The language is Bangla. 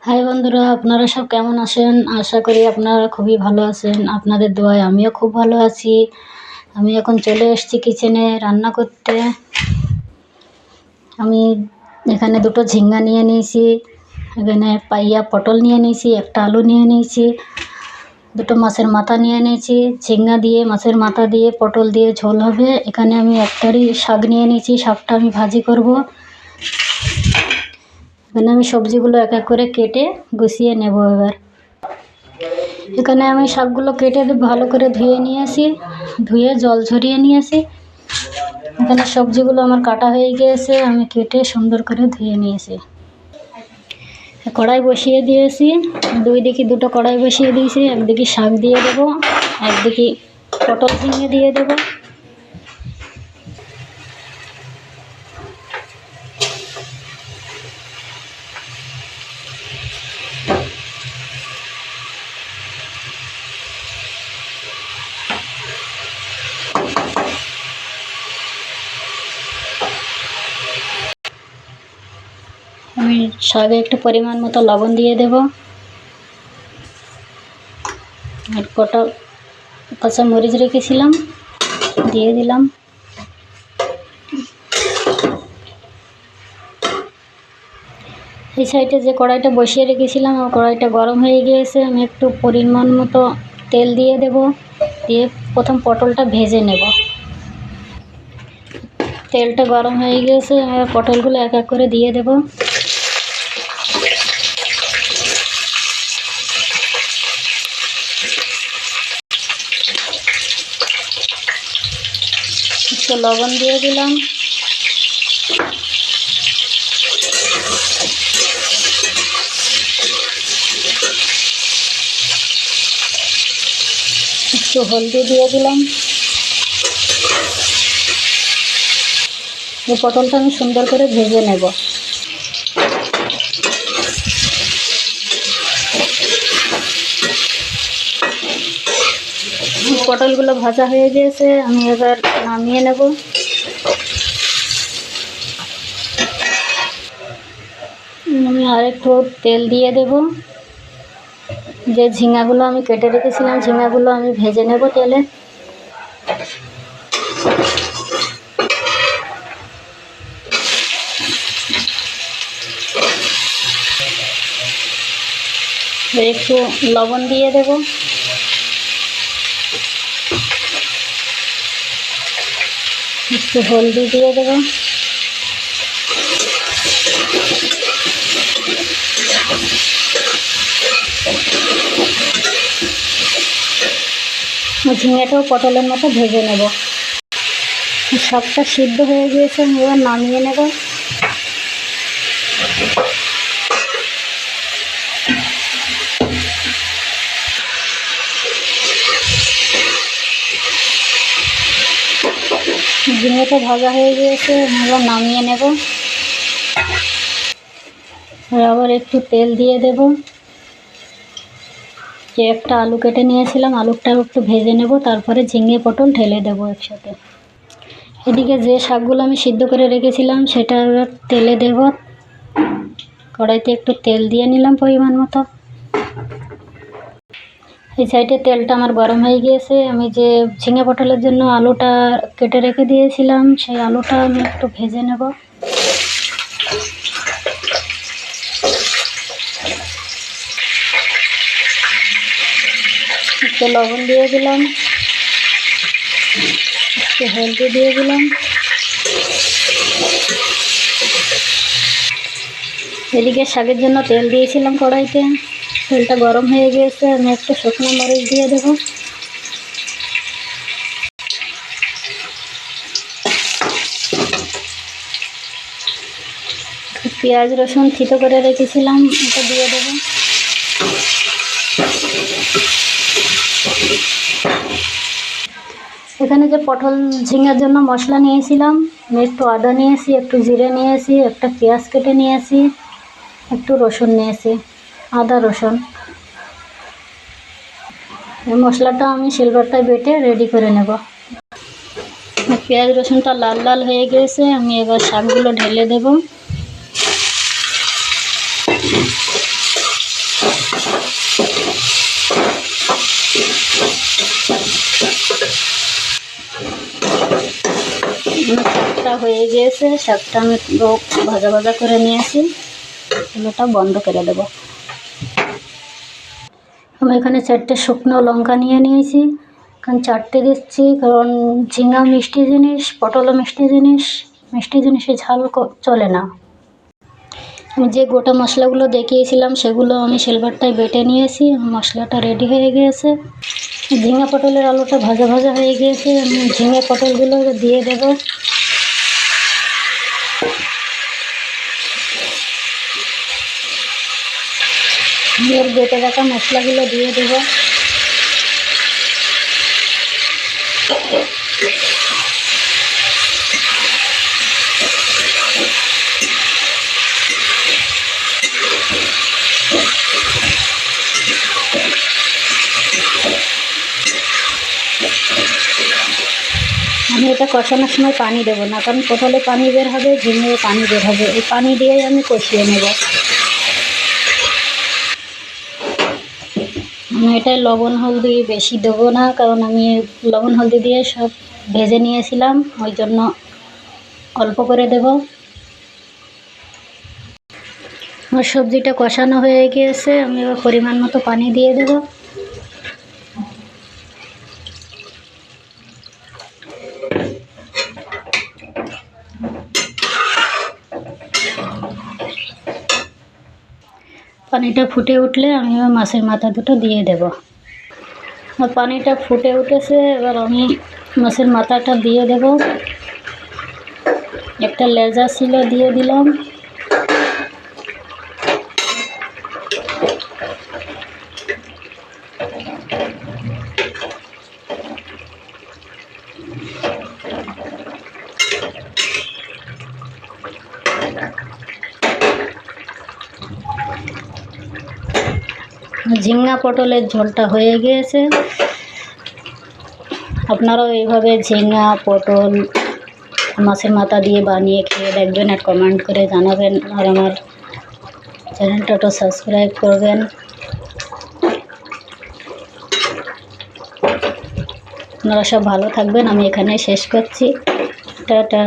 হাই বন্ধুরা, আপনারা সব কেমন আছেন? আশা করি আপনারা খুবই ভালো আছেন। আপনাদের দোয়ায় আমিও খুব ভালো আছি। আমি এখন চলে এসেছি কিচেনে রান্না করতে। আমি এখানে দুটো ঝিঙ্গা নিয়ে নিয়েছি, এখানে পাইয়া পটল নিয়ে নিয়েছি, একটা আলু নিয়ে নিয়েছি, দুটো মাছের মাথা নিয়ে নিয়েছি। ঝিঙ্গা দিয়ে, মাছের মাথা দিয়ে, পটল দিয়ে ঝোল হবে। এখানে আমি একটারই শাক নিয়ে নিয়েছি, শাকটা আমি ভাজি করব। এখানে আমি সবজিগুলো এক এক করে কেটে গুছিয়ে নেব। এখানে আমি শাকগুলো কেটে ভালো করে ধুয়ে নিয়ে আসি, ধুয়ে জল ঝরিয়ে নিয়ে আসি। এখানে সবজিগুলো আমার কাটা হয়ে গিয়েছে, আমি কেটে সুন্দর করে ধুয়ে নিয়েছি। কড়াই বসিয়ে দিয়েছি, দুই দিকে দুটো কড়াই বসিয়ে দিয়েছি। একদিকে শাক দিয়ে দেবো, একদিকে পটল ঝিঙে দিয়ে দেবো। আমি শাকে একটু পরিমাণ মতো লবণ দিয়ে দেব, আর কটা কাঁচা মরিচ রেখেছিলাম দিয়ে দিলাম। এই সাইডে যে কড়াইটা বসিয়ে রেখেছিলাম, আর কড়াইটা গরম হয়ে গিয়েছে। আমি একটু পরিমাণ মতো তেল দিয়ে দেব, দিয়ে প্রথম পটলটা ভেজে নেব। তেলটা গরম হয়ে গিয়েছে, এবার পটলগুলো এক এক করে দিয়ে দেব। একটু লবণ দিয়ে দিলাম, একটু হলদি দিয়ে দিলাম। এই পটলটা আমি সুন্দর করে ভেজে নেব। পটলগুলো ভাজা হয়ে গিয়েছে, আমি এবার নামিয়ে নেব। আমি আরেকটু তেল দিয়ে দেব। যে ঝিঙাগুলো আমি কেটে রেখেছিলাম, ঝিঙাগুলো আমি ভেজে নেব তেলে। একটু লবণ দিয়ে দেব, একটু হলদি দিয়ে দেব। ঝিঙেটাও পটলের মতো ভেজে নেব। শাকটা সিদ্ধ হয়ে গিয়েছে, আমি এবার নামিয়ে নেব। ঝিঙেটা ভাজা হয়ে গিয়েছে, আমি এবার নামিয়ে নেব। আবার একটু তেল দিয়ে দেব। যে একটা আলু কেটে নিয়েছিলাম, আলুটাও একটু ভেজে নেব, তারপরে ঝিঙে পটল ঢেলে দেবো একসাথে। এদিকে যে শাকগুলো আমি সিদ্ধ করে রেখেছিলাম সেটা এবার তেলে দেব। কড়াইতে একটু তেল দিয়ে নিলাম পরিমাণ মতো। এই সাইডে তেলটা আমার গরম হয়ে গিয়েছে। আমি যে ঝিঙে পটলের জন্য আলুটা কেটে রেখে দিয়েছিলাম, সেই আলুটা আমি একটু ভেজে নেব। একটু লবণ দিয়ে দিলাম, একটু হলদি দিয়ে দিলাম। এদিকে শাকের জন্য তেল দিয়েছিলাম কড়াইতে, তেলটা গরম হয়ে গিয়েছে। আমি একটু শুকনো মরিচ দিয়ে দেব। পেঁয়াজ রসুন থিতো করে রেখেছিলাম, এটা দিয়ে দেব। এখানে যে পটল ঝিঙার জন্য মশলা নিয়েছিলাম, আমি একটু আদা নিয়েছি, একটু জিরে নিয়েছি, একটা পেঁয়াজ কেটে নিয়েছি, একটু রসুন নিয়েছি, আদা রসুন। এই মশলাটা আমি শিলবাটায় বেটে রেডি করে নেব। পেঁয়াজ রসুনটা লাল লাল হয়ে গিয়েছে, আমি এবার শাকগুলো ঢেলে দেব। হয়ে গিয়েছে, শাকটা আমি ভাজা ভাজা করে নিয়েছি। চুলোটা বন্ধ করে দেব। আমি এখানে 4টে শুকনো লঙ্কা নিয়ে নিয়েছি। কারণ 4টে দিচ্ছি, কারণ ঝিঙা মিষ্টি জিনিস, পটলও মিষ্টি জিনিস, মিষ্টি জিনিসে ঝাল চলে না। আমি যে গোটা মশলাগুলো দেখিয়েছিলাম সেগুলো আমি শিলবাটায় বেটে নিয়েছি। মশলাটা রেডি হয়ে গিয়েছে। ঝিঙা পটলের আলুটা ভাজা ভাজা হয়ে গিয়েছে। আমি ঝিঙে পটলগুলো দিয়ে দেব। এর বেটে রাখা মশলাগুলো দিয়ে দেব। আমি এটা কষানোর সময় পানি দেবো না, কারণ পটলে পানি বের হবে, ঝিঙে পানি বের হবে। এই পানি দিয়েই আমি কষিয়ে নেব। আমি এটায় লবণ হলদি বেশি দেবো না, কারণ আমি লবণ হলদি দিয়ে সব ভেজে নিয়েছিলাম, ওই জন্য অল্প করে দেব। আমার সবজিটা কষানো হয়ে গিয়েছে। আমি এবার পরিমাণ মতো পানি দিয়ে দেব। পানিটা ফুটে উঠলে আমি এবার মাছের মাথা দুটো দিয়ে দেব। আর পানিটা ফুটে উঠেছে, এবার আমি মাছের মাথাটা দিয়ে দেব। একটা লেজা ছিল, দিয়ে দিলাম। ঝিঙা পটলের ঝোলটা হয়ে গিয়েছে। আপনারাও এইভাবে ঝিঙা পটল মাছের মাথা দিয়ে বানিয়ে খেয়ে দেখবেন আর কমেন্ট করে জানাবেন। আর আমার চ্যানেলটা সাবস্ক্রাইব করবেন। আপনারা সব ভালো থাকবেন। আমি এখানে শেষ করছি। টাটা।